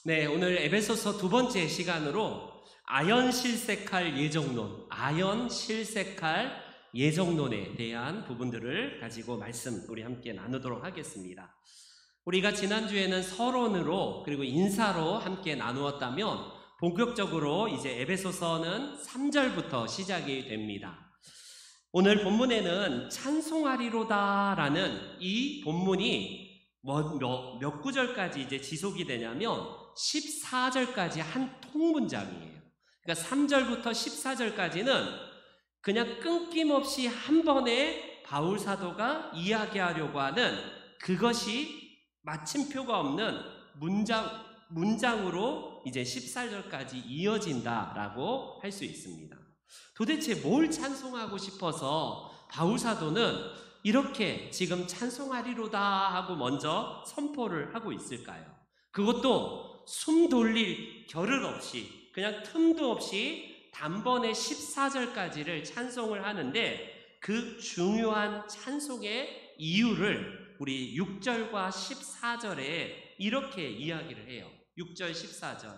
네, 오늘 에베소서 두 번째 시간으로 아연 실색할 예정론에 대한 부분들을 가지고 말씀 우리 함께 나누도록 하겠습니다. 우리가 지난주에는 서론으로 그리고 인사로 함께 나누었다면 본격적으로 이제 에베소서는 3절부터 시작이 됩니다. 오늘 본문에는 찬송하리로다 라는 이 본문이 몇 구절까지 이제 지속이 되냐면 14절까지 한 통문장이에요. 그러니까 3절부터 14절까지는 그냥 끊김없이 한 번에 바울 사도가 이야기하려고 하는 그것이 마침표가 없는 문장으로 이제 14절까지 이어진다라고 할 수 있습니다. 도대체 뭘 찬송하고 싶어서 바울 사도는 이렇게 지금 찬송하리로다 하고 먼저 선포를 하고 있을까요? 그것도 숨 돌릴 겨를 없이 그냥 틈도 없이 단번에 14절까지를 찬송을 하는데 그 중요한 찬송의 이유를 우리 6절과 14절에 이렇게 이야기를 해요. 6절 14절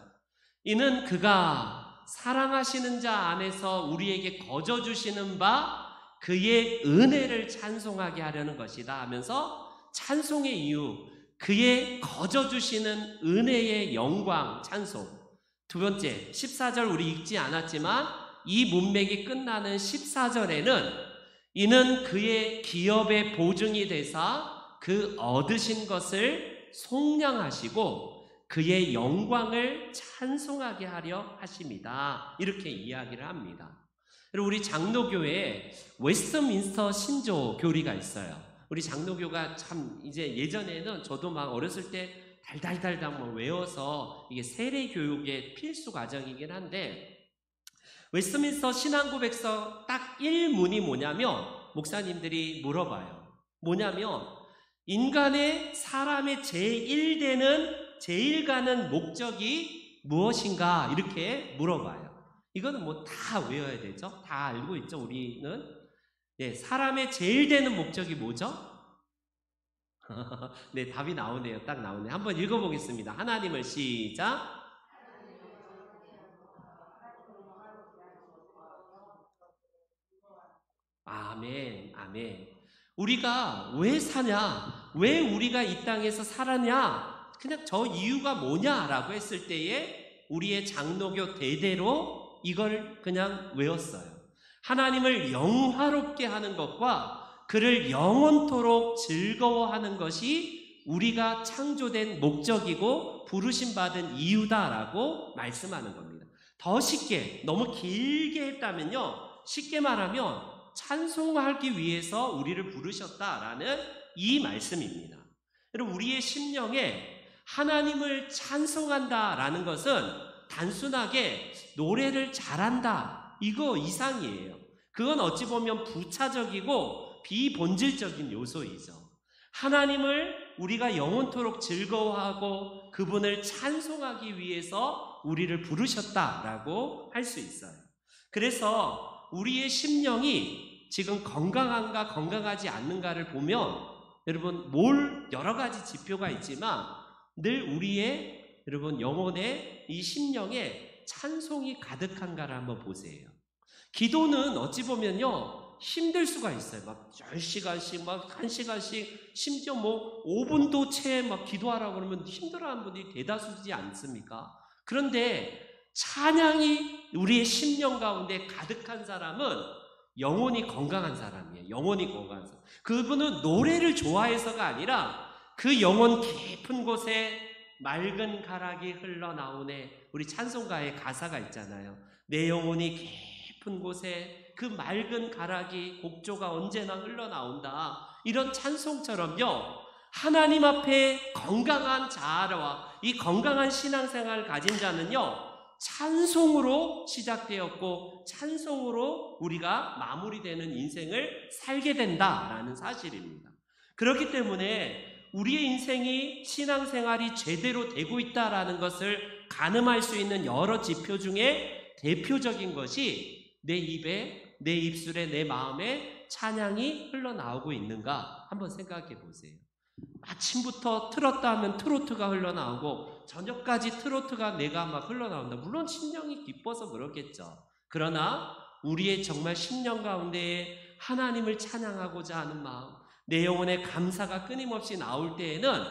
이는 그가 사랑하시는 자 안에서 우리에게 거저 주시는 바 그의 은혜를 찬송하게 하려는 것이다 하면서 찬송의 이유 그의 거저 주시는 은혜의 영광 찬송. 두 번째 14절 우리 읽지 않았지만 이 문맥이 끝나는 14절에는 이는 그의 기업의 보증이 되사 그 얻으신 것을 속량하시고 그의 영광을 찬송하게 하려 하심이다. 이렇게 이야기를 합니다. 그리고 우리 장로교회에 웨스트민스터 신조 교리가 있어요. 우리 장로교가 참 이제 예전에는 저도 막 어렸을 때 달달달달 뭐 외워서 이게 세례 교육의 필수 과정이긴 한데 웨스트민스터 신앙고백서 딱 1문이 뭐냐면 목사님들이 물어봐요. 뭐냐면 인간의 사람의 제일 가는 목적이 무엇인가 이렇게 물어봐요. 이거는 뭐 다 외워야 되죠. 다 알고 있죠. 우리는 사람의 제일 되는 목적이 뭐죠? 네, 답이 나오네요. 딱 나오네요. 한번 읽어보겠습니다. 하나님을 시작. 아멘, 아멘. 우리가 왜 사냐? 왜 우리가 이 땅에서 살았냐? 그냥 저 이유가 뭐냐라고 했을 때에 우리의 장로교 대대로 이걸 그냥 외웠어요. 하나님을 영화롭게 하는 것과 그를 영원토록 즐거워하는 것이 우리가 창조된 목적이고 부르심 받은 이유다라고 말씀하는 겁니다. 더 쉽게 너무 길게 했다면요. 쉽게 말하면 찬송하기 위해서 우리를 부르셨다라는 이 말씀입니다. 여러분 우리의 심령에 하나님을 찬송한다라는 것은 단순하게 노래를 잘한다 이거 이상이에요. 그건 어찌 보면 부차적이고 비본질적인 요소이죠. 하나님을 우리가 영원토록 즐거워하고 그분을 찬송하기 위해서 우리를 부르셨다라고 할 수 있어요. 그래서 우리의 심령이 지금 건강한가 건강하지 않는가를 보면 여러분 여러 가지 지표가 있지만 늘 우리의 여러분 영혼의 이 심령에 찬송이 가득한가를 한번 보세요. 기도는 어찌 보면요 힘들 수가 있어요. 막 10시간씩 막 1시간씩 심지어 뭐 5분도 채 막 기도하라고 그러면 힘들어하는 분들이 대다수지 않습니까? 그런데 찬양이 우리의 심령 가운데 가득한 사람은 영혼이 건강한 사람이에요. 영혼이 건강한 사람. 그분은 노래를 좋아해서가 아니라 그 영혼 깊은 곳에 맑은 가락이 흘러나오네. 우리 찬송가의 가사가 있잖아요. 내 영혼이 깊은 곳에 그 맑은 가락이 곡조가 언제나 흘러나온다. 이런 찬송처럼요. 하나님 앞에 건강한 자아와 이 건강한 신앙생활을 가진 자는요. 찬송으로 시작되었고 찬송으로 우리가 마무리되는 인생을 살게 된다라는 사실입니다. 그렇기 때문에 우리의 인생이 신앙생활이 제대로 되고 있다라는 것을 가늠할 수 있는 여러 지표 중에 대표적인 것이 내 입에, 내 입술에, 내 마음에 찬양이 흘러나오고 있는가 한번 생각해 보세요. 아침부터 틀었다 하면 트로트가 흘러나오고 저녁까지 트로트가 내가 막 흘러나온다. 물론 심령이 기뻐서 그렇겠죠. 그러나 우리의 정말 심령 가운데에 하나님을 찬양하고자 하는 마음, 내 영혼의 감사가 끊임없이 나올 때에는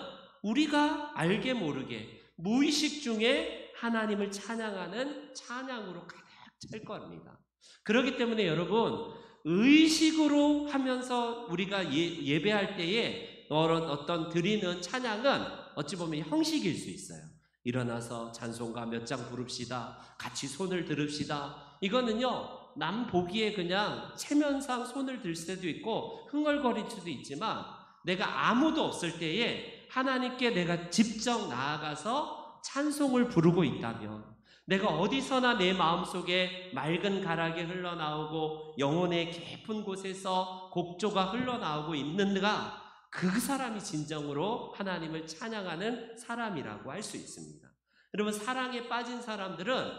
우리가 알게 모르게 무의식 중에 하나님을 찬양하는 찬양으로 가득 찰 겁니다. 그렇기 때문에 여러분, 의식으로 하면서 우리가 예배할 때에 어떤 드리는 찬양은 어찌 보면 형식일 수 있어요. 일어나서 찬송가 몇 장 부릅시다. 같이 손을 들읍시다. 이거는요, 남 보기에 그냥 체면상 손을 들 수도 있고 흥얼거릴 수도 있지만, 내가 아무도 없을 때에 하나님께 내가 직접 나아가서 찬송을 부르고 있다면, 내가 어디서나 내 마음속에 맑은 가락이 흘러나오고 영혼의 깊은 곳에서 곡조가 흘러나오고 있는가, 그 사람이 진정으로 하나님을 찬양하는 사람이라고 할 수 있습니다. 여러분, 사랑에 빠진 사람들은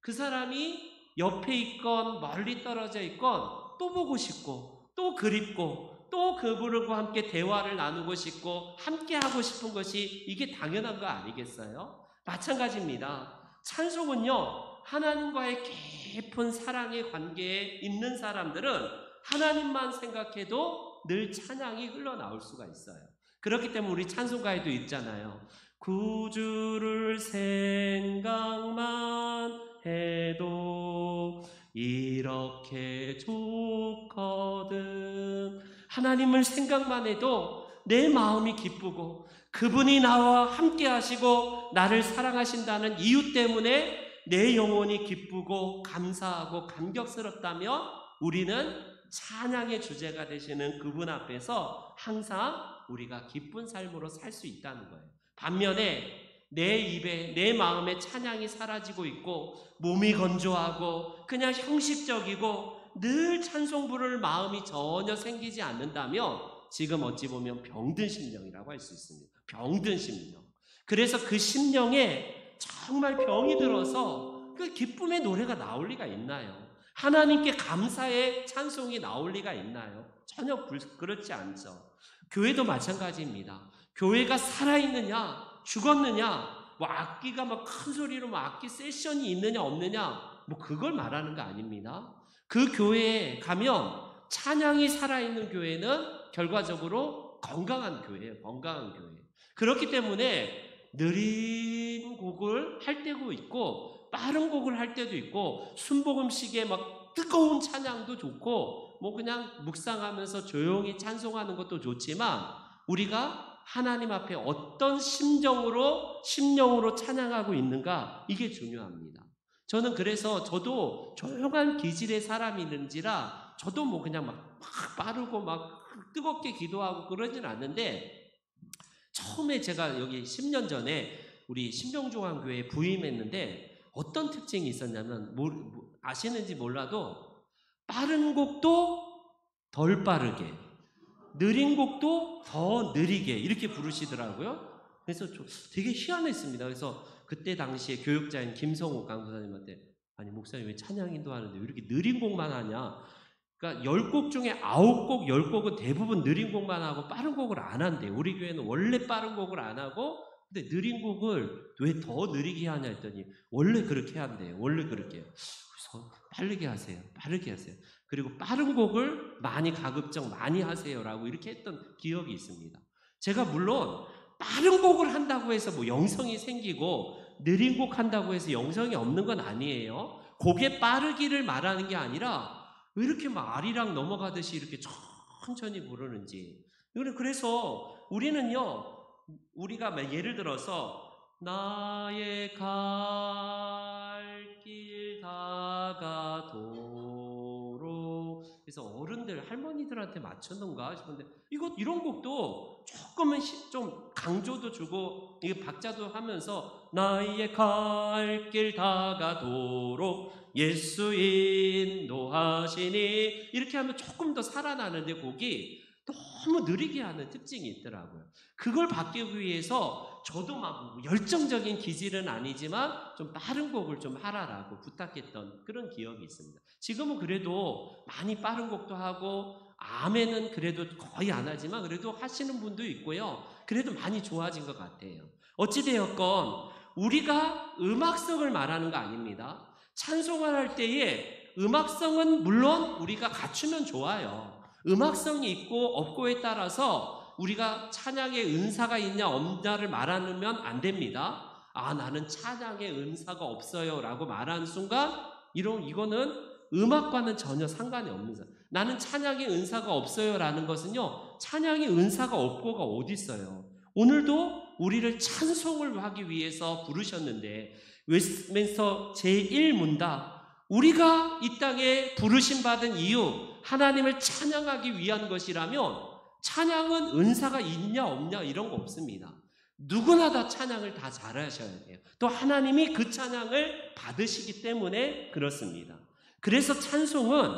그 사람이 옆에 있건 멀리 떨어져 있건 또 보고 싶고 또 그립고 또 그분과 함께 대화를 나누고 싶고 함께 하고 싶은 것이 이게 당연한 거 아니겠어요? 마찬가지입니다. 찬송은요, 하나님과의 깊은 사랑의 관계에 있는 사람들은 하나님만 생각해도 늘 찬양이 흘러나올 수가 있어요. 그렇기 때문에 우리 찬송가에도 있잖아요. 구주를 생각만 해도 이렇게 좋거든. 하나님을 생각만 해도 내 마음이 기쁘고 그분이 나와 함께 하시고 나를 사랑하신다는 이유 때문에 내 영혼이 기쁘고 감사하고 감격스럽다면 우리는 찬양의 주제가 되시는 그분 앞에서 항상 우리가 기쁜 삶으로 살 수 있다는 거예요. 반면에 내 입에 내 마음에 찬양이 사라지고 있고 몸이 건조하고 그냥 형식적이고 늘 찬송 부를 마음이 전혀 생기지 않는다면 지금 어찌 보면 병든 심령이라고 할 수 있습니다. 병든 심령. 그래서 그 심령에 정말 병이 들어서 그 기쁨의 노래가 나올 리가 있나요? 하나님께 감사의 찬송이 나올 리가 있나요? 전혀 그렇지 않죠. 교회도 마찬가지입니다. 교회가 살아있느냐 죽었느냐, 뭐 악기가 막 큰 소리로 막 악기 세션이 있느냐 없느냐, 뭐 그걸 말하는 거 아닙니다. 그 교회에 가면 찬양이 살아있는 교회는 결과적으로 건강한 교회예요. 건강한 교회. 그렇기 때문에 느린 곡을 할 때도 있고 빠른 곡을 할 때도 있고 순복음식에 막 뜨거운 찬양도 좋고 뭐 그냥 묵상하면서 조용히 찬송하는 것도 좋지만 우리가 하나님 앞에 어떤 심령으로 찬양하고 있는가, 이게 중요합니다. 저는 그래서 저도 조용한 기질의 사람이는지라 저도 뭐 그냥 막 빠르고 막 뜨겁게 기도하고 그러진 않는데, 처음에 제가 여기 10년 전에 우리 신병중앙교회에 부임했는데 어떤 특징이 있었냐면, 아시는지 몰라도 빠른 곡도 덜 빠르게, 느린 곡도 더 느리게 이렇게 부르시더라고요. 그래서 되게 희한했습니다. 그래서 그때 당시에 교육자인 김성욱 강사님한테, 아니 목사님 왜 찬양 인도하는데 왜 이렇게 느린 곡만 하냐. 그러니까 10곡 중에 9곡, 10곡은 대부분 느린 곡만 하고 빠른 곡을 안 한대요. 우리 교회는 원래 빠른 곡을 안 하고 근데 느린 곡을 왜 더 느리게 하냐 했더니 원래 그렇게 한대요. 원래 그렇게 해요. 그래서 빠르게 하세요. 빠르게 하세요. 그리고 빠른 곡을 가급적 많이 하세요라고 이렇게 했던 기억이 있습니다. 제가 물론 빠른 곡을 한다고 해서 뭐 영성이 생기고 느린 곡 한다고 해서 영성이 없는 건 아니에요. 곡의 빠르기를 말하는 게 아니라 왜 이렇게 막 아리랑 넘어가듯이 이렇게 천천히 부르는지. 그래서 우리가 예를 들어서 나의 갈 길 다가도록, 그래서 어른들 할머니들한테 맞췄는가 싶은데 이런 곡도 조금은 좀 강조도 주고 이게 박자도 하면서 나의 갈 길 다가도록 예수 인도하시니 이렇게 하면 조금 더 살아나는데 곡이 너무 느리게 하는 특징이 있더라고요. 그걸 바뀌기 위해서 저도 막 열정적인 기질은 아니지만 좀 빠른 곡을 좀 하라라고 부탁했던 그런 기억이 있습니다. 지금은 그래도 많이 빠른 곡도 하고 아멘은 그래도 거의 안 하지만 그래도 하시는 분도 있고요. 그래도 많이 좋아진 것 같아요. 어찌되었건 우리가 음악성을 말하는 거 아닙니다. 찬송을 할 때에 음악성은 물론 우리가 갖추면 좋아요. 음악성이 있고 없고에 따라서 우리가 찬양의 은사가 있냐 없냐를 말하면 안 됩니다. 아, 나는 찬양의 은사가 없어요 라고 말하는 순간 이거는 음악과는 전혀 상관이 없는 거예요. 나는 찬양의 은사가 없어요 라는 것은요, 찬양의 은사가 없고가 어디 있어요. 오늘도 우리를 찬송을 하기 위해서 부르셨는데 웨스트민스터 제1문답, 우리가 이 땅에 부르심 받은 이유, 하나님을 찬양하기 위한 것이라면 찬양은 은사가 있냐 없냐 이런 거 없습니다. 누구나 다 찬양을 다 잘하셔야 돼요. 또 하나님이 그 찬양을 받으시기 때문에 그렇습니다. 그래서 찬송은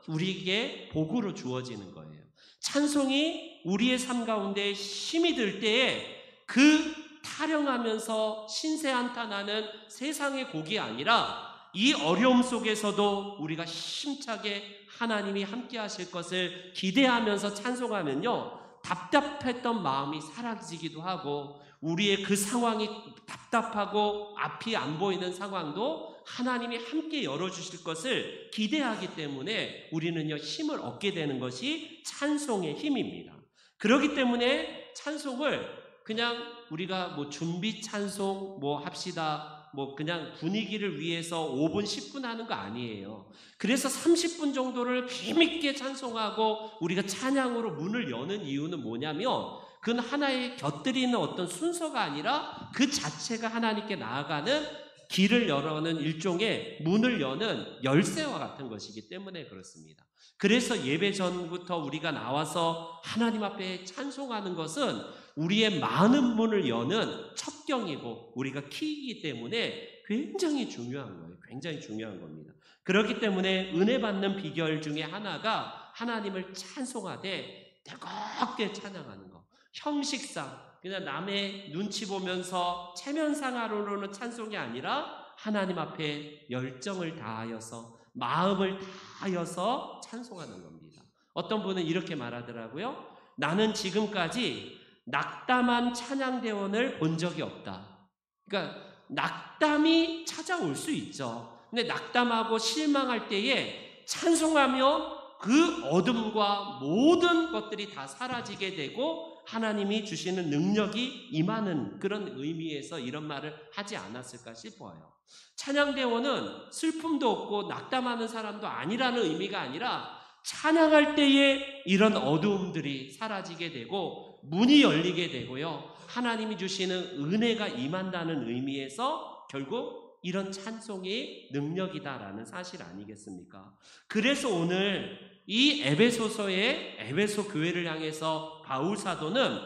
우리에게 복으로 주어지는 거예요. 찬송이 우리의 삶 가운데 힘이 들 때에 그 타령하면서 신세한탄하는 세상의 곡이 아니라 이 어려움 속에서도 우리가 힘차게 하나님이 함께 하실 것을 기대하면서 찬송하면요, 답답했던 마음이 사라지기도 하고 우리의 그 상황이 답답하고 앞이 안 보이는 상황도 하나님이 함께 열어주실 것을 기대하기 때문에 우리는요, 힘을 얻게 되는 것이 찬송의 힘입니다. 그렇기 때문에 찬송을 그냥 우리가 준비 찬송 합시다, 그냥 분위기를 위해서 5분, 10분 하는 거 아니에요. 그래서 30분 정도를 힘있게 찬송하고 우리가 찬양으로 문을 여는 이유는 뭐냐면 그건 하나의 곁들이는 어떤 순서가 아니라 그 자체가 하나님께 나아가는 길을 열어는 일종의 문을 여는 열쇠와 같은 것이기 때문에 그렇습니다. 그래서 예배 전부터 우리가 나와서 하나님 앞에 찬송하는 것은 우리의 많은 문을 여는 첩경이고 우리가 키이기 때문에 굉장히 중요한 거예요. 굉장히 중요한 겁니다. 그렇기 때문에 은혜 받는 비결 중에 하나가 하나님을 찬송하되 뜨겁게 찬양하는 거. 형식상 그냥 남의 눈치 보면서 체면상으로는 찬송이 아니라 하나님 앞에 열정을 다하여서 마음을 다하여서 찬송하는 겁니다. 어떤 분은 이렇게 말하더라고요. 나는 지금까지 낙담한 찬양대원을 본 적이 없다. 그러니까 낙담이 찾아올 수 있죠. 근데 낙담하고 실망할 때에 찬송하면 그 어둠과 모든 것들이 다 사라지게 되고 하나님이 주시는 능력이 임하는 그런 의미에서 이런 말을 하지 않았을까 싶어요. 찬양대원은 슬픔도 없고 낙담하는 사람도 아니라는 의미가 아니라 찬양할 때에 이런 어두움들이 사라지게 되고 문이 열리게 되고요, 하나님이 주시는 은혜가 임한다는 의미에서 결국 이런 찬송이 능력이다라는 사실 아니겠습니까? 그래서 오늘 이 에베소서의 에베소 교회를 향해서 바울 사도는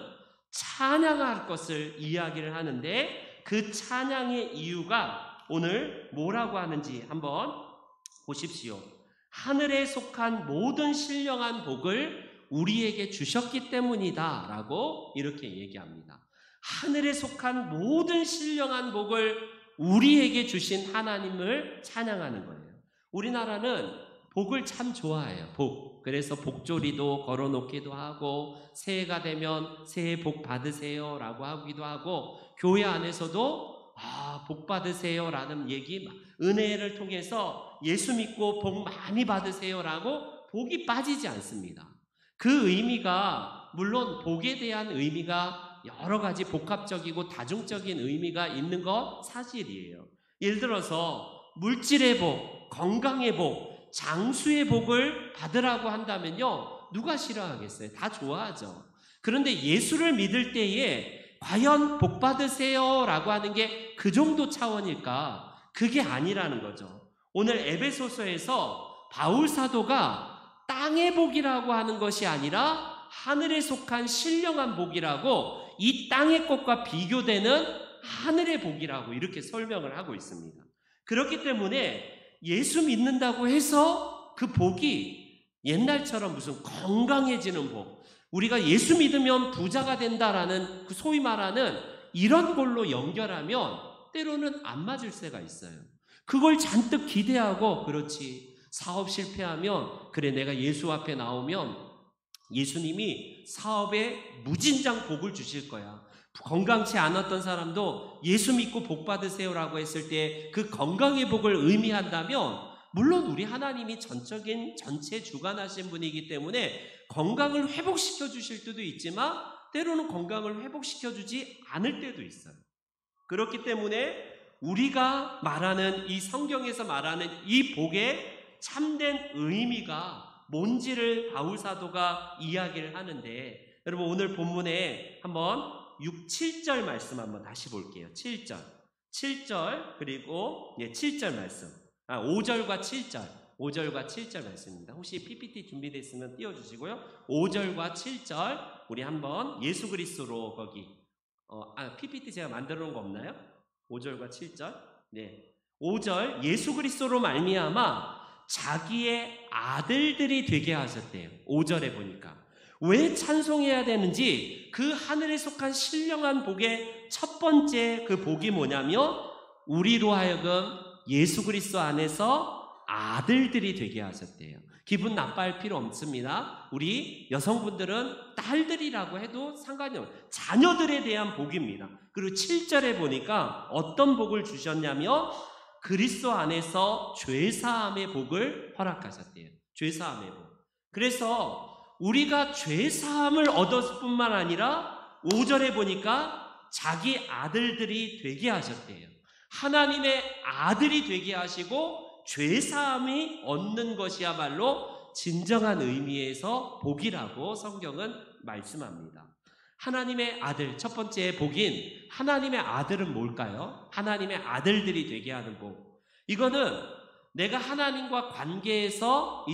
찬양할 것을 이야기를 하는데 그 찬양의 이유가 오늘 뭐라고 하는지 한번 보십시오. 하늘에 속한 모든 신령한 복을 우리에게 주셨기 때문이다 라고 이렇게 얘기합니다. 하늘에 속한 모든 신령한 복을 우리에게 주신 하나님을 찬양하는 거예요. 우리나라는 복을 참 좋아해요. 복. 그래서 복조리도 걸어놓기도 하고 새해가 되면 새해 복 받으세요 라고 하기도 하고 교회 안에서도 복 받으세요 라는 얘기, 은혜를 통해서 예수 믿고 복 많이 받으세요 라고 복이 빠지지 않습니다. 그 의미가 물론 복에 대한 의미가 여러 가지 복합적이고 다중적인 의미가 있는 것 사실이에요. 예를 들어서 물질의 복, 건강의 복, 장수의 복을 받으라고 한다면요, 누가 싫어하겠어요? 다 좋아하죠. 그런데 예수를 믿을 때에 과연 복 받으세요 라고 하는 게 그 정도 차원일까? 그게 아니라는 거죠. 오늘 에베소서에서 바울 사도가 땅의 복이라고 하는 것이 아니라 하늘에 속한 신령한 복이라고, 이 땅의 것과 비교되는 하늘의 복이라고 이렇게 설명을 하고 있습니다. 그렇기 때문에 예수 믿는다고 해서 그 복이 옛날처럼 무슨 건강해지는 복, 우리가 예수 믿으면 부자가 된다라는 그 소위 말하는 이런 걸로 연결하면 때로는 안 맞을 새가 있어요. 그걸 잔뜩 기대하고, 그렇지, 사업 실패하면 그래 내가 예수 앞에 나오면 예수님이 사업에 무진장 복을 주실 거야. 건강치 않았던 사람도 예수 믿고 복 받으세요라고 했을 때 그 건강의 복을 의미한다면, 물론 우리 하나님이 전체 주관하신 분이기 때문에 건강을 회복시켜 주실 때도 있지만 때로는 건강을 회복시켜 주지 않을 때도 있어요. 그렇기 때문에 우리가 말하는 이 성경에서 말하는 이 복의 참된 의미가 뭔지를 바울 사도가 이야기를 하는데, 여러분 오늘 본문에 한번 6, 7절 말씀 한번 다시 볼게요. 7절 그리고 7절 말씀, 5절과 7절 말씀입니다. 혹시 PPT 준비되어 있으면 띄워주시고요. 5절과 7절 우리 한번 예수 그리스도로 거기 PPT 제가 만들어 놓은 거 없나요? 5절과 7절. 네. 5절 예수 그리스도로 말미암아 자기의 아들들이 되게 하셨대요. 5절에 보니까 왜 찬송해야 되는지, 그 하늘에 속한 신령한 복의 첫 번째 그 복이 뭐냐면 우리로 하여금 예수 그리스도 안에서 아들들이 되게 하셨대요. 기분 나빠할 필요 없습니다. 우리 여성분들은 딸들이라고 해도 상관이 없어요. 자녀들에 대한 복입니다. 그리고 7절에 보니까 어떤 복을 주셨냐면 그리스도 안에서 죄사함의 복을 허락하셨대요. 죄사함의 복. 그래서 우리가 죄사함을 얻었을 뿐만 아니라 5절에 보니까 자기 아들들이 되게 하셨대요. 하나님의 아들이 되게 하시고 죄사함이 얻는 것이야말로 진정한 의미에서 복이라고 성경은 말씀합니다. 하나님의 아들, 첫 번째 복인 하나님의 아들은 뭘까요? 하나님의 아들들이 되게 하는 복. 이거는 내가 하나님과 관계에서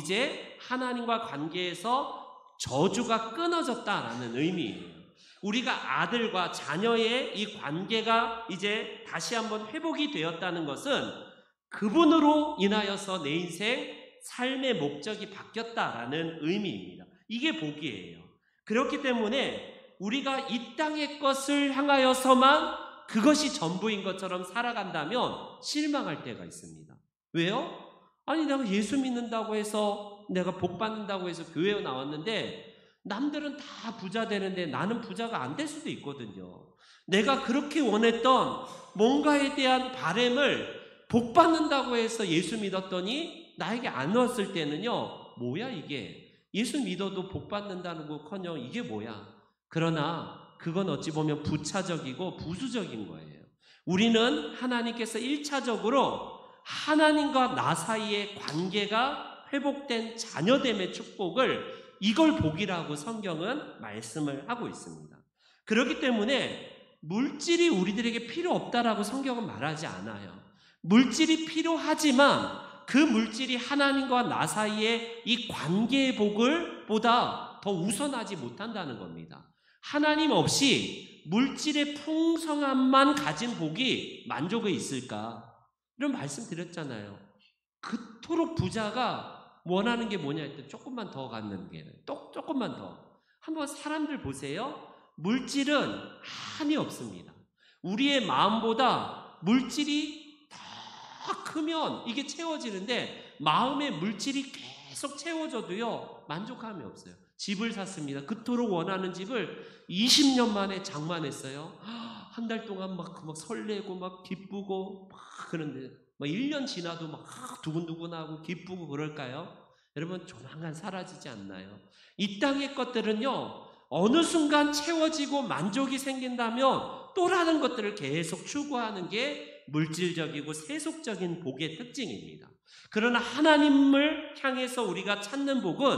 저주가 끊어졌다라는 의미예요. 우리가 아들과 자녀의 이 관계가 이제 다시 한번 회복이 되었다는 것은 그분으로 인하여서 내 인생 삶의 목적이 바뀌었다라는 의미입니다. 이게 복이에요. 그렇기 때문에 우리가 이 땅의 것을 향하여서만 그것이 전부인 것처럼 살아간다면 실망할 때가 있습니다. 왜요? 아니 내가 예수 믿는다고 해서, 내가 복 받는다고 해서 교회에 나왔는데 남들은 다 부자 되는데 나는 부자가 안 될 수도 있거든요. 내가 그렇게 원했던 뭔가에 대한 바램을 복 받는다고 해서 예수 믿었더니 나에게 안 왔을 때는요, 뭐야 이게, 예수 믿어도 복 받는다는 거커녕 이게 뭐야. 그러나 그건 어찌 보면 부차적이고 부수적인 거예요. 우리는 하나님께서 1차적으로 하나님과 나 사이의 관계가 회복된 자녀됨의 축복을, 이걸 복이라고 성경은 말씀을 하고 있습니다. 그렇기 때문에 물질이 우리들에게 필요 없다라고 성경은 말하지 않아요. 물질이 필요하지만 그 물질이 하나님과 나 사이의 이 관계의 복을 보다 더 우선하지 못한다는 겁니다. 하나님 없이 물질의 풍성함만 가진 복이 만족에 있을까? 이런 말씀 드렸잖아요. 그토록 부자가 원하는 게 뭐냐 했더니 조금만 더 갖는 게, 조금만 더. 한번 사람들 보세요. 물질은 한이 없습니다. 우리의 마음보다 물질이 더 크면 이게 채워지는데 마음의 물질이 계속 채워져도요 만족함이 없어요. 집을 샀습니다. 그토록 원하는 집을 20년 만에 장만했어요. 한 달 동안 막 설레고 막 기쁘고 막 그런데 1년 지나도 막 두근두근하고 기쁘고 그럴까요? 여러분 조만간 사라지지 않나요? 이 땅의 것들은요 어느 순간 채워지고 만족이 생긴다면 또 다른 것들을 계속 추구하는 게 물질적이고 세속적인 복의 특징입니다. 그러나 하나님을 향해서 우리가 찾는 복은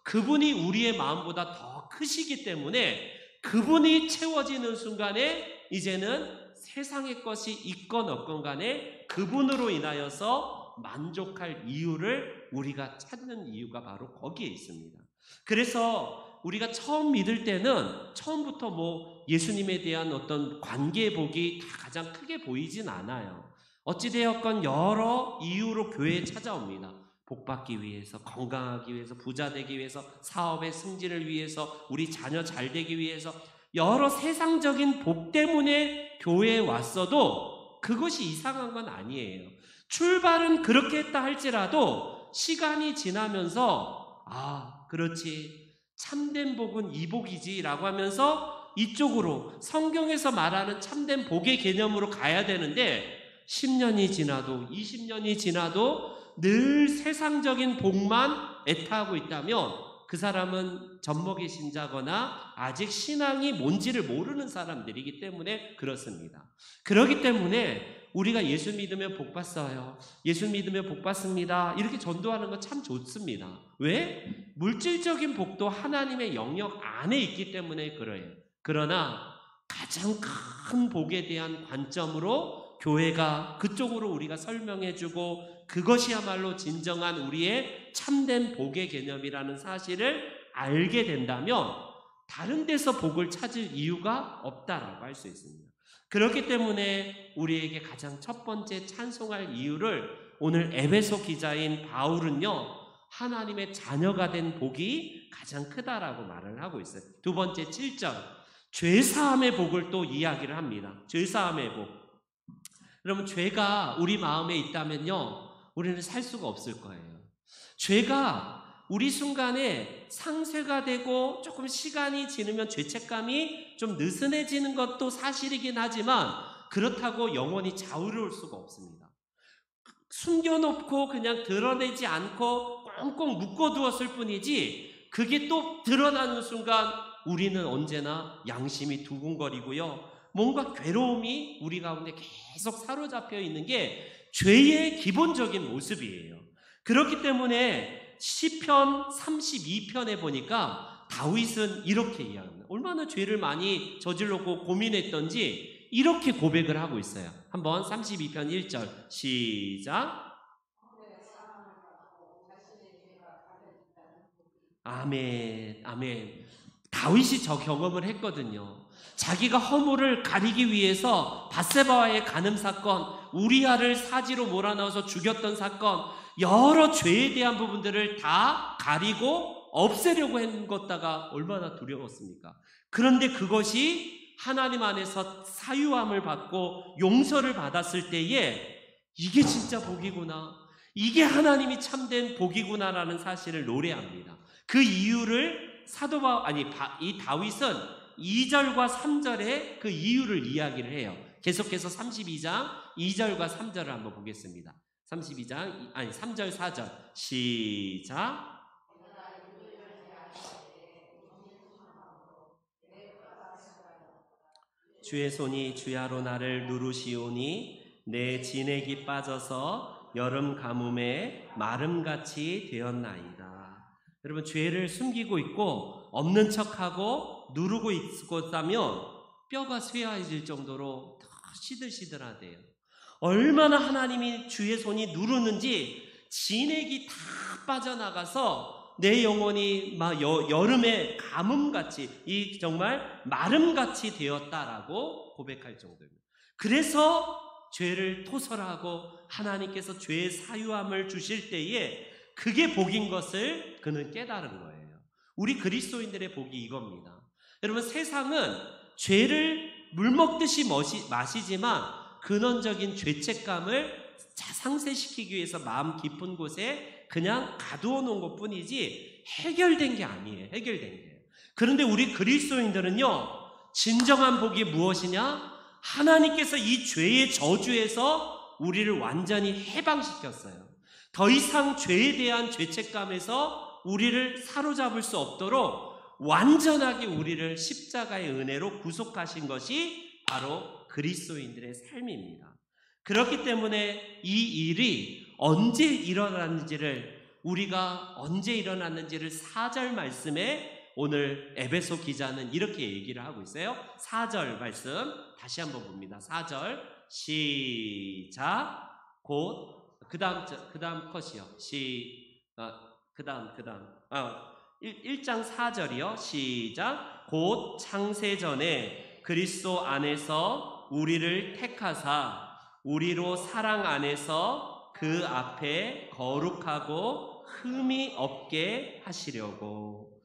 그분이 우리의 마음보다 더 크시기 때문에 그분이 채워지는 순간에 이제는 세상의 것이 있건 없건 간에 그분으로 인하여서 만족할 이유를 우리가 찾는 이유가 바로 거기에 있습니다. 그래서 우리가 처음 믿을 때는 처음부터 예수님에 대한 어떤 관계의 복이 다 가장 크게 보이진 않아요. 어찌되었건 여러 이유로 교회에 찾아옵니다. 복 받기 위해서, 건강하기 위해서, 부자 되기 위해서, 사업의 승진을 위해서, 우리 자녀 잘 되기 위해서, 여러 세상적인 복 때문에 교회에 왔어도 그것이 이상한 건 아니에요. 출발은 그렇게 했다 할지라도 시간이 지나면서 그렇지, 참된 복은 이 복이지라고 하면서 이쪽으로 성경에서 말하는 참된 복의 개념으로 가야 되는데 10년이 지나도 20년이 지나도 늘 세상적인 복만 애타하고 있다면 그 사람은 젖먹이 신자거나 아직 신앙이 뭔지를 모르는 사람들이기 때문에 그렇습니다. 그렇기 때문에 우리가 예수 믿으면 복 받어요. 예수 믿으면 복 받습니다. 이렇게 전도하는 건 참 좋습니다. 왜? 물질적인 복도 하나님의 영역 안에 있기 때문에 그래요. 그러나 가장 큰 복에 대한 관점으로 교회가 그쪽으로 우리가 설명해주고 그것이야말로 진정한 우리의 참된 복의 개념이라는 사실을 알게 된다면 다른 데서 복을 찾을 이유가 없다라고 할 수 있습니다. 그렇기 때문에 우리에게 가장 첫 번째 찬송할 이유를 오늘 에베소 기자인 바울은요, 하나님의 자녀가 된 복이 가장 크다라고 말을 하고 있어요. 두 번째 7절, 죄사함의 복을 또 이야기를 합니다. 죄사함의 복. 여러분, 죄가 우리 마음에 있다면요, 우리는 살 수가 없을 거예요. 죄가 우리 순간에 상쇄가 되고 조금 시간이 지나면 죄책감이 좀 느슨해지는 것도 사실이긴 하지만 그렇다고 영원히 자유로울 수가 없습니다. 숨겨놓고 그냥 드러내지 않고 꽁꽁 묶어두었을 뿐이지 그게 또 드러나는 순간 우리는 언제나 양심이 두근거리고요. 뭔가 괴로움이 우리 가운데 계속 사로잡혀 있는 게 죄의 기본적인 모습이에요. 그렇기 때문에 시편 32편에 보니까 다윗은 이렇게 이야기합니다. 얼마나 죄를 많이 저질렀고 고민했던지 이렇게 고백을 하고 있어요. 한번 32편 1절 시작. 아멘, 아멘. 다윗이 저 경험을 했거든요. 자기가 허물을 가리기 위해서 밧세바와의 간음 사건, 우리아를 사지로 몰아넣어서 죽였던 사건, 여러 죄에 대한 부분들을 다 가리고 없애려고 했다가 얼마나 두려웠습니까? 그런데 그것이 하나님 안에서 사유함을 받고 용서를 받았을 때에 이게 진짜 복이구나, 이게 하나님이 참된 복이구나라는 사실을 노래합니다. 그 이유를 이 다윗은 2절과 3절에 그 이유를 이야기를 해요. 계속해서 32장 2절과 3절을 한번 보겠습니다. 3절 4절 시작. 주의 손이 주야로 나를 누르시오니 내 진액이 빠져서 여름 가뭄에 마름같이 되었나이다. 여러분, 죄를 숨기고 있고 없는 척하고 누르고 있었다면 뼈가 쇠해질 정도로 더 시들시들하대요. 얼마나 하나님이 주의 손이 누르는지 진액이 다 빠져나가서 내 영혼이 막 여름에 가뭄같이 정말 마름같이 되었다라고 고백할 정도입니다. 그래서 죄를 토설하고 하나님께서 죄의 사유함을 주실 때에 그게 복인 것을 그는 깨달은 거예요. 우리 그리스도인들의 복이 이겁니다. 여러분, 세상은 죄를 물 먹듯이 마시지만 근원적인 죄책감을 상쇄시키기 위해서 마음 깊은 곳에 그냥 가두어 놓은 것 뿐이지 해결된 게 아니에요. 해결된 게. 그런데 우리 그리스도인들은요, 진정한 복이 무엇이냐? 하나님께서 이 죄의 저주에서 우리를 완전히 해방시켰어요. 더 이상 죄에 대한 죄책감에서 우리를 사로잡을 수 없도록 완전하게 우리를 십자가의 은혜로 구속하신 것이 바로 그리스도인들의 삶입니다. 그렇기 때문에 이 일이 언제 일어났는지를, 우리가 언제 일어났는지를 4절 말씀에 오늘 에베소 기자는 이렇게 얘기를 하고 있어요. 4절 말씀 다시 한번 봅니다. 4절 시작. 곧 그 다음 컷이요. 1장 4절이요. 시작. 곧 창세 전에 그리스도 안에서 우리를 택하사 우리로 사랑 안에서 그 앞에 거룩하고 흠이 없게 하시려고.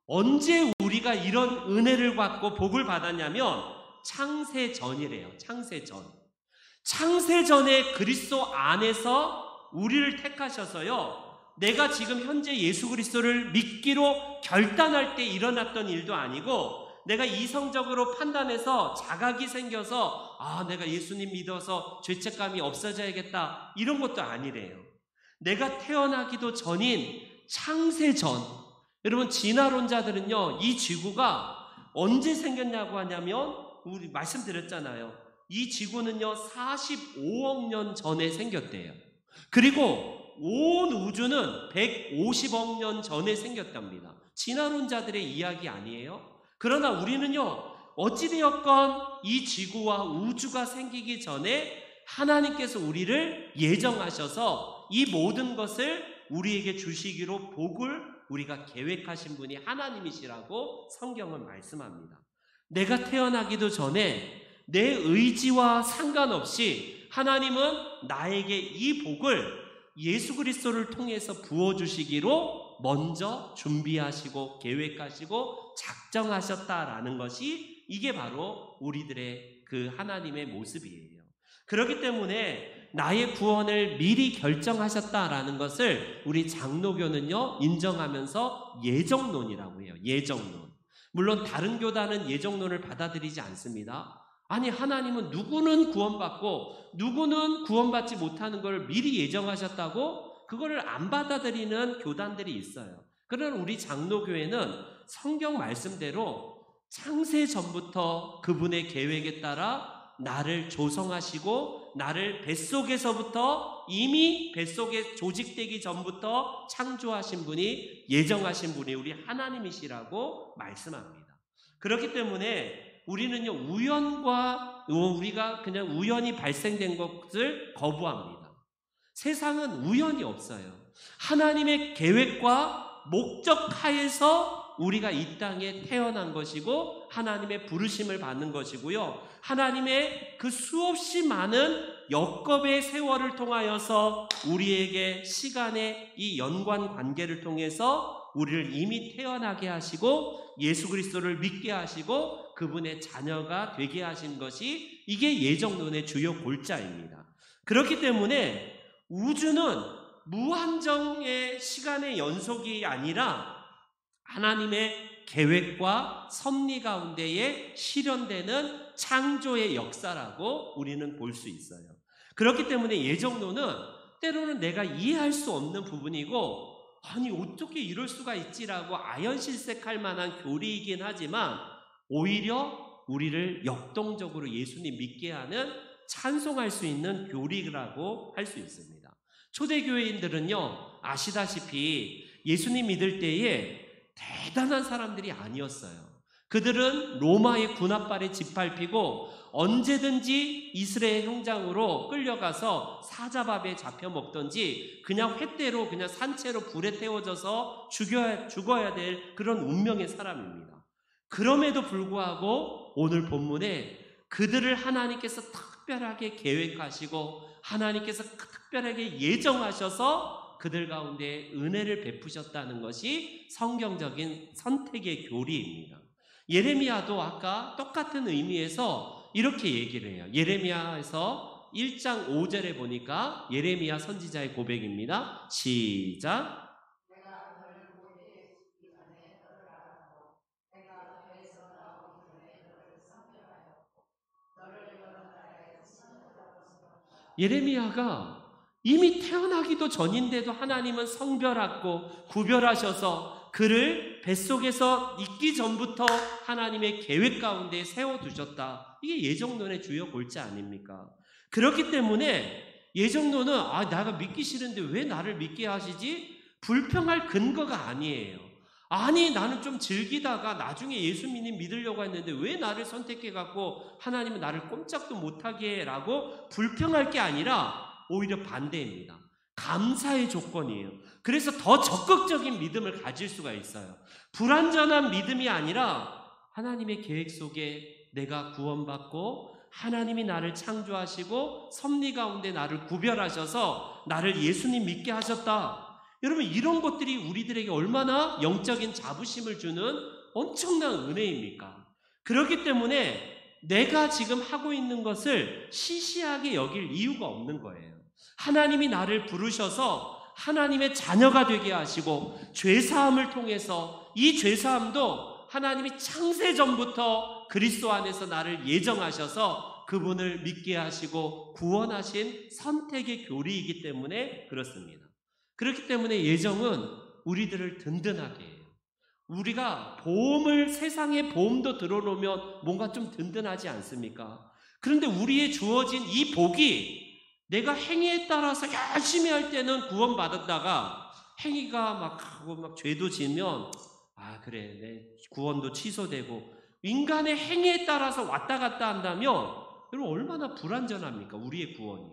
언제 우리가 이런 은혜를 받고 복을 받았냐면 창세 전이래요. 창세 전. 창세 전에 그리스도 안에서 우리를 택하셔서요, 내가 지금 현재 예수 그리스도를 믿기로 결단할 때 일어났던 일도 아니고 내가 이성적으로 판단해서 자각이 생겨서 내가 예수님 믿어서 죄책감이 없어져야겠다 이런 것도 아니래요. 내가 태어나기도 전인 창세전, 여러분 진화론자들은요 이 지구가 언제 생겼냐고 하냐면 우리 말씀드렸잖아요. 이 지구는요 45억 년 전에 생겼대요. 그리고 온 우주는 150억 년 전에 생겼답니다. 진화론자들의 이야기 아니에요. 그러나 우리는요 어찌되었건 이 지구와 우주가 생기기 전에 하나님께서 우리를 예정하셔서 이 모든 것을 우리에게 주시기로 복을 우리가 계획하신 분이 하나님이시라고 성경은 말씀합니다. 내가 태어나기도 전에 내 의지와 상관없이 하나님은 나에게 이 복을 예수 그리스도를 통해서 부어주시기로 먼저 준비하시고 계획하시고 작정하셨다라는 것이 이게 바로 우리들의 그 하나님의 모습이에요. 그렇기 때문에 나의 구원을 미리 결정하셨다라는 것을 우리 장로교는요 인정하면서 예정론이라고 해요. 예정론. 물론 다른 교단은 예정론을 받아들이지 않습니다. 아니 하나님은 누구는 구원받고 누구는 구원받지 못하는 걸 미리 예정하셨다고 그거를 안 받아들이는 교단들이 있어요. 그러나 우리 장로교회는 성경 말씀대로 창세 전부터 그분의 계획에 따라 나를 조성하시고 나를 뱃속에서부터 이미 뱃속에 조직되기 전부터 창조하신 분이 예정하신 분이 우리 하나님이시라고 말씀합니다. 그렇기 때문에 우리는요 우리가 그냥 우연히 발생된 것을 거부합니다. 세상은 우연이 없어요. 하나님의 계획과 목적 하에서 우리가 이 땅에 태어난 것이고 하나님의 부르심을 받는 것이고요. 하나님의 그 수없이 많은 역겁의 세월을 통하여서 우리에게 시간의 이 연관 관계를 통해서 우리를 이미 태어나게 하시고 예수 그리스도를 믿게 하시고 그분의 자녀가 되게 하신 것이 이게 예정론의 주요 골자입니다. 그렇기 때문에 우주는 무한정의 시간의 연속이 아니라 하나님의 계획과 섭리 가운데에 실현되는 창조의 역사라고 우리는 볼 수 있어요. 그렇기 때문에 예정론은 때로는 내가 이해할 수 없는 부분이고 아니 어떻게 이럴 수가 있지라고 아연실색할 만한 교리이긴 하지만 오히려 우리를 역동적으로 예수님 믿게 하는 찬송할 수 있는 교리라고 할 수 있습니다. 초대교회인들은요 아시다시피 예수님 믿을 때에 대단한 사람들이 아니었어요. 그들은 로마의 군합발에 짓밟히고 언제든지 이스라엘 형장으로 끌려가서 사자밥에 잡혀 먹던지 그냥 횟대로 그냥 산채로 불에 태워져서 죽어야 될 그런 운명의 사람입니다. 그럼에도 불구하고 오늘 본문에 그들을 하나님께서 특별하게 계획하시고 하나님께서 특별하게 예정하셔서 그들 가운데 은혜를 베푸셨다는 것이 성경적인 선택의 교리입니다. 예레미야도 아까 똑같은 의미에서 이렇게 얘기를 해요. 예레미야에서 1장 5절에 보니까 예레미야 선지자의 고백입니다. 시작. 예레미야가 이미 태어나기도 전인데도 하나님은 성별하고 구별하셔서 그를 뱃속에서 있기 전부터 하나님의 계획 가운데 세워두셨다. 이게 예정론의 주요 골자 아닙니까? 그렇기 때문에 예정론은 내가 믿기 싫은데 왜 나를 믿게 하시지? 불평할 근거가 아니에요. 아니 나는 좀 즐기다가 나중에 예수님 믿으려고 했는데 왜 나를 선택해갖고 하나님은 나를 꼼짝도 못하게 라고 불평할 게 아니라 오히려 반대입니다. 감사의 조건이에요. 그래서 더 적극적인 믿음을 가질 수가 있어요. 불완전한 믿음이 아니라 하나님의 계획 속에 내가 구원받고 하나님이 나를 창조하시고 섭리 가운데 나를 구별하셔서 나를 예수님 믿게 하셨다. 여러분 이런 것들이 우리들에게 얼마나 영적인 자부심을 주는 엄청난 은혜입니까? 그렇기 때문에 내가 지금 하고 있는 것을 시시하게 여길 이유가 없는 거예요. 하나님이 나를 부르셔서 하나님의 자녀가 되게 하시고 죄사함을 통해서 이 죄사함도 하나님이 창세전부터 그리스도 안에서 나를 예정하셔서 그분을 믿게 하시고 구원하신 선택의 교리이기 때문에 그렇습니다. 그렇기 때문에 예정은 우리들을 든든하게 해요. 우리가 보험을, 세상에 보험도 들어놓으면 뭔가 좀 든든하지 않습니까? 그런데 우리의 주어진 이 복이 내가 행위에 따라서 열심히 할 때는 구원받았다가 행위가 막 하고 막 죄도 지면 그래, 내 구원도 취소되고, 인간의 행위에 따라서 왔다 갔다 한다면 여러분 얼마나 불완전합니까? 우리의 구원이.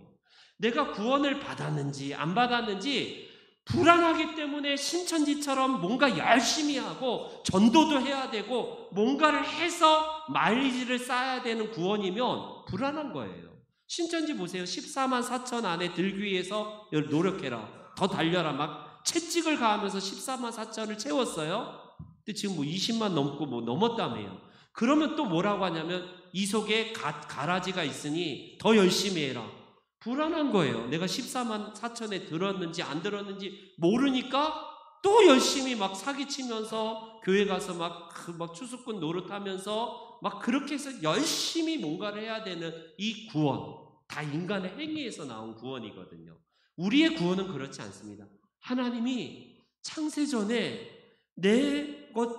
내가 구원을 받았는지 안 받았는지 불안하기 때문에 신천지처럼 뭔가 열심히 하고 전도도 해야 되고 뭔가를 해서 마일리지를 쌓아야 되는 구원이면 불안한 거예요. 신천지 보세요. 14만 4천 안에 들기 위해서 노력해라, 더 달려라, 막 채찍을 가하면서 14만 4천을 채웠어요. 근데 지금 뭐 20만 넘고 뭐 넘었다며요. 그러면 또 뭐라고 하냐면 이 속에 가라지가 있으니 더 열심히 해라. 불안한 거예요. 내가 14만 4천에 들었는지 안 들었는지 모르니까 또 열심히 막 사기치면서 교회 가서 막 추수꾼 노릇하면서 막 그렇게 해서 열심히 뭔가를 해야 되는 이 구원, 다 인간의 행위에서 나온 구원이거든요. 우리의 구원은 그렇지 않습니다. 하나님이 창세전에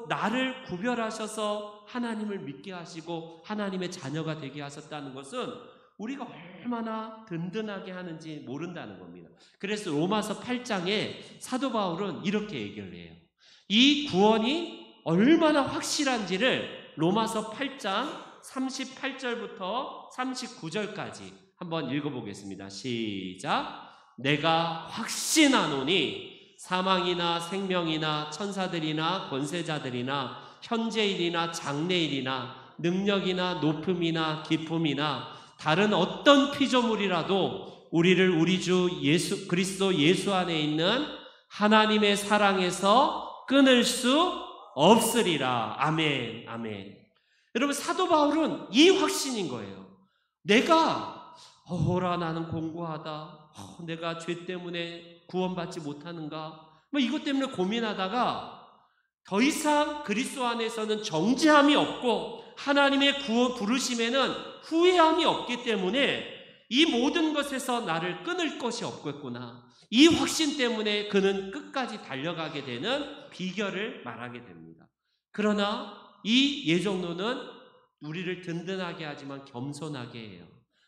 나를 구별하셔서 하나님을 믿게 하시고 하나님의 자녀가 되게 하셨다는 것은 우리가 얼마나 든든하게 하는지 모른다는 겁니다. 그래서 로마서 8장에 사도 바울은 이렇게 얘기를 해요. 이 구원이 얼마나 확실한지를 로마서 8장 38절부터 39절까지 한번 읽어보겠습니다. 시작. 내가 확신하노니 사망이나 생명이나 천사들이나 권세자들이나 현재일이나 장래일이나 능력이나 높음이나 깊음이나 다른 어떤 피조물이라도 우리를 우리 주 예수 그리스도 예수 안에 있는 하나님의 사랑에서 끊을 수 없으리라. 아멘, 아멘. 여러분, 사도 바울은 이 확신인 거예요. 내가 나는 공고하다. 내가 죄 때문에 구원받지 못하는가? 뭐 이것 때문에 고민하다가 더 이상 그리스도 안에서는 정죄함이 없고 하나님의 구원 부르심에는 후회함이 없기 때문에 이 모든 것에서 나를 끊을 것이 없겠구나. 이 확신 때문에 그는 끝까지 달려가게 되는 비결을 말하게 됩니다. 그러나 이 예정론은 우리를 든든하게 하지만 겸손하게 해요.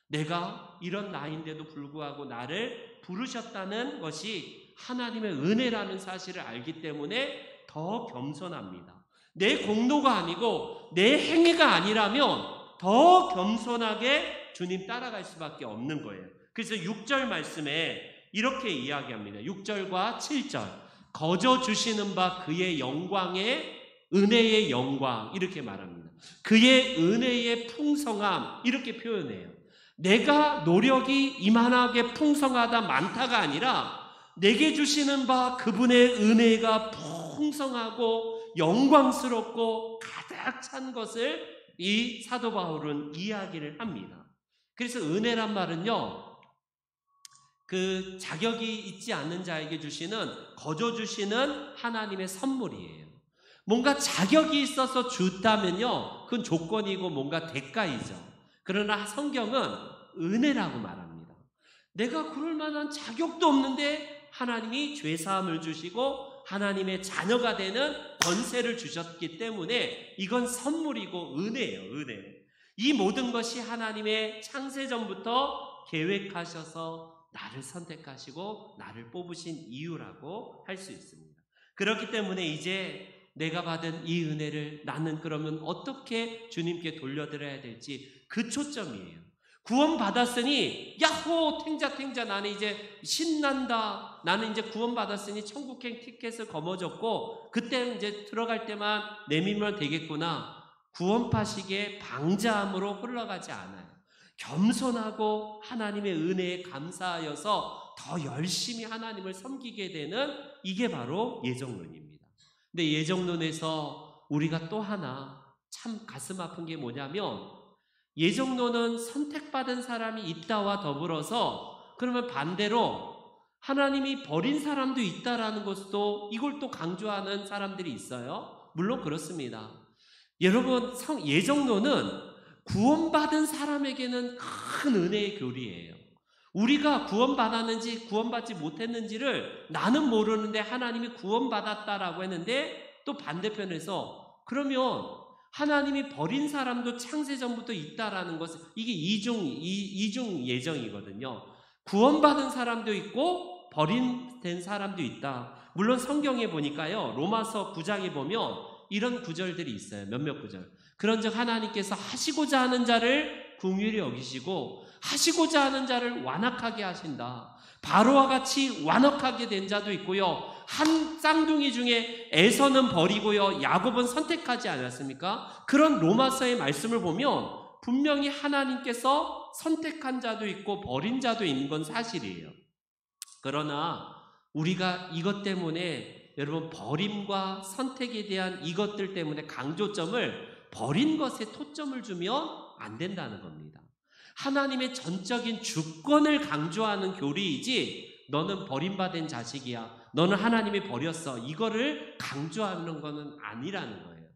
내가 이런 나이인데도 불구하고 나를 부르셨다는 것이 하나님의 은혜라는 사실을 알기 때문에 더 겸손합니다. 내 공로가 아니고 내 행위가 아니라면 더 겸손하게 주님 따라갈 수밖에 없는 거예요. 그래서 6절 말씀에 이렇게 이야기합니다. 6절과 7절. 거저 주시는 바 그의 영광의 은혜의 영광 이렇게 말합니다. 그의 은혜의 풍성함 이렇게 표현해요. 내가 노력이 이만하게 풍성하다 많다가 아니라 내게 주시는 바 그분의 은혜가 풍성하고 영광스럽고 가득 찬 것을 이 사도 바울은 이야기를 합니다. 그래서 은혜란 말은요, 그 자격이 있지 않는 자에게 주시는, 거저 주시는 하나님의 선물이에요. 뭔가 자격이 있어서 줬다면요, 그건 조건이고 뭔가 대가이죠. 그러나 성경은 은혜라고 말합니다. 내가 그럴 만한 자격도 없는데 하나님이 죄사함을 주시고 하나님의 자녀가 되는 권세를 주셨기 때문에 이건 선물이고 은혜예요. 은혜. 이 모든 것이 하나님의 창세전부터 계획하셔서 나를 선택하시고 나를 뽑으신 이유라고 할 수 있습니다. 그렇기 때문에 이제 내가 받은 이 은혜를 나는 그러면 어떻게 주님께 돌려드려야 될지 그 초점이에요. 구원 받았으니 야호 탱자탱자 나는 이제 신난다. 나는 이제 구원 받았으니 천국행 티켓을 거머쥐었고 그때 이제 들어갈 때만 내밀면 되겠구나. 구원파식의 방자함으로 흘러가지 않아요. 겸손하고 하나님의 은혜에 감사하여서 더 열심히 하나님을 섬기게 되는 이게 바로 예정론입니다. 근데 예정론에서 우리가 또 하나 참 가슴 아픈 게 뭐냐면 예정론은 선택받은 사람이 있다와 더불어서 그러면 반대로 하나님이 버린 사람도 있다라는 것도 이걸 또 강조하는 사람들이 있어요. 물론 그렇습니다. 여러분, 예정론은 구원받은 사람에게는 큰 은혜의 교리예요. 우리가 구원받았는지 구원받지 못했는지를 나는 모르는데 하나님이 구원받았다라고 했는데, 또 반대편에서 그러면 하나님이 버린 사람도 창세전부터 있다라는 것은 이게 이중 예정이거든요. 구원받은 사람도 있고 버림된 사람도 있다. 물론 성경에 보니까요, 로마서 9장에 보면 이런 구절들이 있어요. 몇몇 구절. 그런즉 하나님께서 하시고자 하는 자를 긍휼히 여기시고 하시고자 하는 자를 완악하게 하신다. 바로와 같이 완악하게 된 자도 있고요, 한 쌍둥이 중에 에서는 버리고요, 야곱은 선택하지 않았습니까? 그런 로마서의 말씀을 보면 분명히 하나님께서 선택한 자도 있고 버린 자도 있는 건 사실이에요. 그러나 우리가 이것 때문에, 여러분, 버림과 선택에 대한 이것들 때문에 강조점을 버린 것에 토점을 주면 안 된다는 겁니다. 하나님의 전적인 주권을 강조하는 교리이지, 너는 버림받은 자식이야, 너는 하나님이 버렸어, 이거를 강조하는 것은 아니라는 거예요.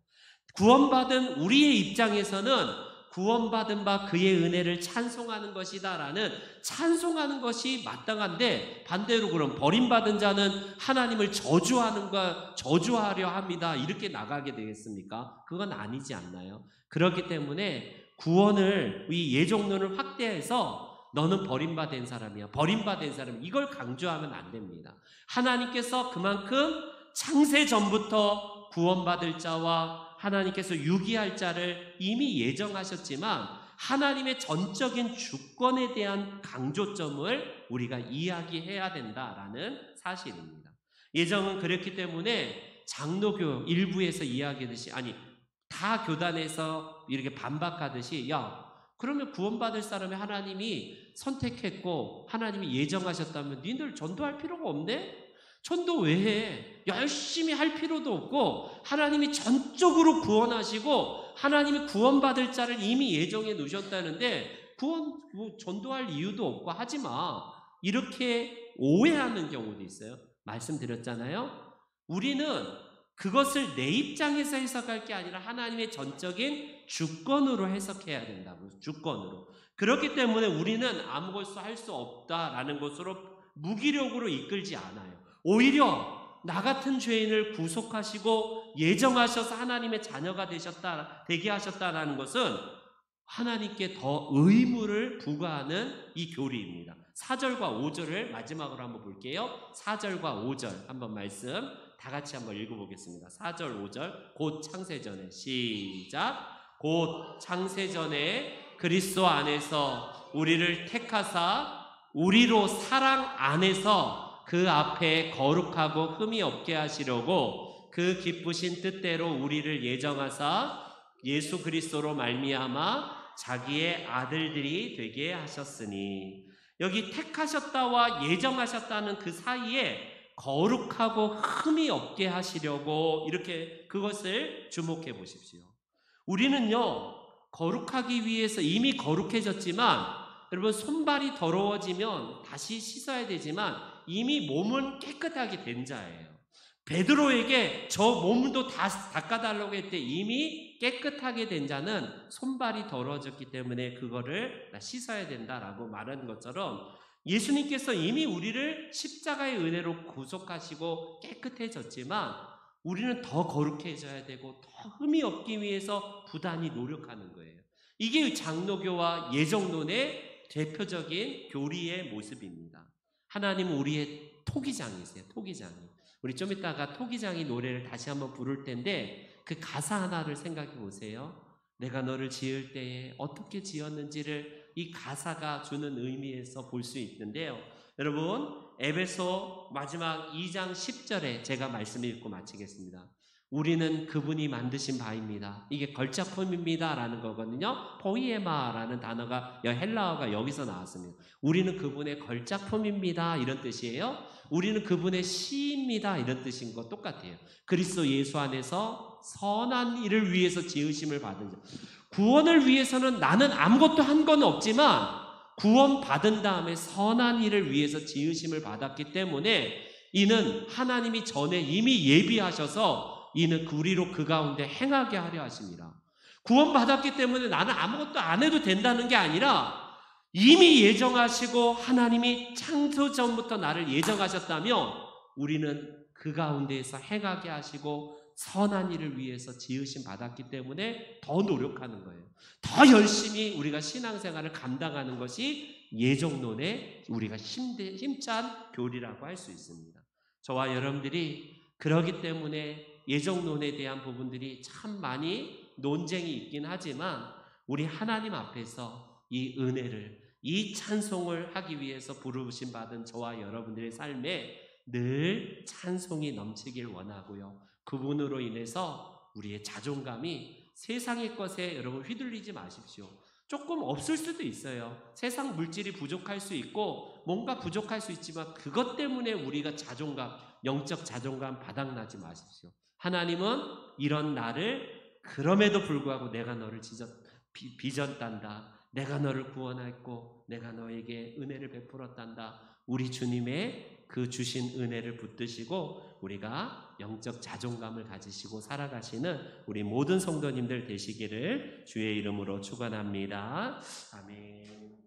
구원받은 우리의 입장에서는 구원받은 바 그의 은혜를 찬송하는 것이다라는, 찬송하는 것이 마땅한데, 반대로 그럼 버림받은 자는 하나님을 저주하려 합니다, 이렇게 나가게 되겠습니까? 그건 아니지 않나요? 그렇기 때문에 구원을, 이 예정론을 확대해서 너는 버림받은 사람이야, 버림받은 사람, 이걸 강조하면 안 됩니다. 하나님께서 그만큼 창세 전부터 구원받을 자와 하나님께서 유기할 자를 이미 예정하셨지만, 하나님의 전적인 주권에 대한 강조점을 우리가 이야기해야 된다라는 사실입니다. 예정은 그렇기 때문에 장로교 일부에서 이야기하듯이, 아니 다 교단에서 이렇게 반박하듯이, 야 그러면 구원받을 사람을 하나님이 선택했고 하나님이 예정하셨다면 니들 전도할 필요가 없네? 전도 왜 해? 열심히 할 필요도 없고 하나님이 전적으로 구원하시고 하나님이 구원받을 자를 이미 예정해 놓으셨다는데 전도할 이유도 없고 하지마, 이렇게 오해하는 경우도 있어요. 말씀드렸잖아요. 우리는 그것을 내 입장에서 해석할 게 아니라 하나님의 전적인 주권으로 해석해야 된다고. 주권으로. 그렇기 때문에 우리는 아무것도 할 수 없다라는 것으로 무기력으로 이끌지 않아요. 오히려 나 같은 죄인을 구속하시고 예정하셔서 하나님의 자녀가 되게 하셨다라는 것은 하나님께 더 의무를 부과하는 이 교리입니다. 4절과 5절을 마지막으로 한번 볼게요. 4절과 5절 한번 말씀 다 같이 한번 읽어보겠습니다. 4절 5절 곧 창세전에, 시작. 곧 창세전에 그리스도 안에서 우리를 택하사 우리로 사랑 안에서 그 앞에 거룩하고 흠이 없게 하시려고 그 기쁘신 뜻대로 우리를 예정하사 예수 그리스도로 말미암아 자기의 아들들이 되게 하셨으니, 여기 택하셨다와 예정하셨다는 그 사이에 거룩하고 흠이 없게 하시려고, 이렇게 그것을 주목해 보십시오. 우리는요, 거룩하기 위해서 이미 거룩해졌지만, 여러분 손발이 더러워지면 다시 씻어야 되지만 이미 몸은 깨끗하게 된 자예요. 베드로에게 저 몸도 다 닦아달라고 했을 때 이미 깨끗하게 된 자는 손발이 더러워졌기 때문에 그거를 씻어야 된다라고 말하는 것처럼, 예수님께서 이미 우리를 십자가의 은혜로 구속하시고 깨끗해졌지만 우리는 더 거룩해져야 되고 더 흠이 없기 위해서 부단히 노력하는 거예요. 이게 장로교와 예정론의 대표적인 교리의 모습입니다. 하나님은 우리의 토기장이세요. 토기장이. 우리 좀 이따가 토기장이 노래를 다시 한번 부를 텐데 그 가사 하나를 생각해 보세요. 내가 너를 지을 때에 어떻게 지었는지를 이 가사가 주는 의미에서 볼 수 있는데요. 여러분, 에베소 마지막 2장 10절에 제가 말씀 읽고 마치겠습니다. 우리는 그분이 만드신 바입니다. 이게 걸작품입니다 라는 거거든요. 포이에마라는 단어가, 헬라어가 여기서 나왔습니다. 우리는 그분의 걸작품입니다 이런 뜻이에요. 우리는 그분의 시입니다 이런 뜻인 거 똑같아요. 그리스도 예수 안에서 선한 일을 위해서 지으심을 받은 자. 구원을 위해서는 나는 아무것도 한 건 없지만 구원받은 다음에 선한 일을 위해서 지으심을 받았기 때문에 이는 하나님이 전에 이미 예비하셔서 이는 우리로 그 가운데 행하게 하려 하십니다. 구원받았기 때문에 나는 아무것도 안 해도 된다는 게 아니라 이미 예정하시고 하나님이 창조 전부터 나를 예정하셨다면 우리는 그 가운데에서 행하게 하시고 선한 일을 위해서 지으심 받았기 때문에 더 노력하는 거예요. 더 열심히 우리가 신앙생활을 감당하는 것이 예정론의 우리가 힘찬 교리라고 할 수 있습니다. 저와 여러분들이 그러기 때문에 예정론에 대한 부분들이 참 많이 논쟁이 있긴 하지만 우리 하나님 앞에서 이 은혜를, 이 찬송을 하기 위해서 부르심 받은 저와 여러분들의 삶에 늘 찬송이 넘치길 원하고요. 그분으로 인해서 우리의 자존감이 세상의 것에 여러분 휘둘리지 마십시오. 조금 없을 수도 있어요. 세상 물질이 부족할 수 있고 뭔가 부족할 수 있지만 그것 때문에 우리가 자존감, 영적 자존감 바닥나지 마십시오. 하나님은 이런 나를 그럼에도 불구하고 내가 너를 빚었단다. 내가 너를 구원했고 내가 너에게 은혜를 베풀었단다. 우리 주님의 그 주신 은혜를 붙드시고 우리가 영적 자존감을 가지시고 살아가시는 우리 모든 성도님들 되시기를 주의 이름으로 축원합니다. 아멘.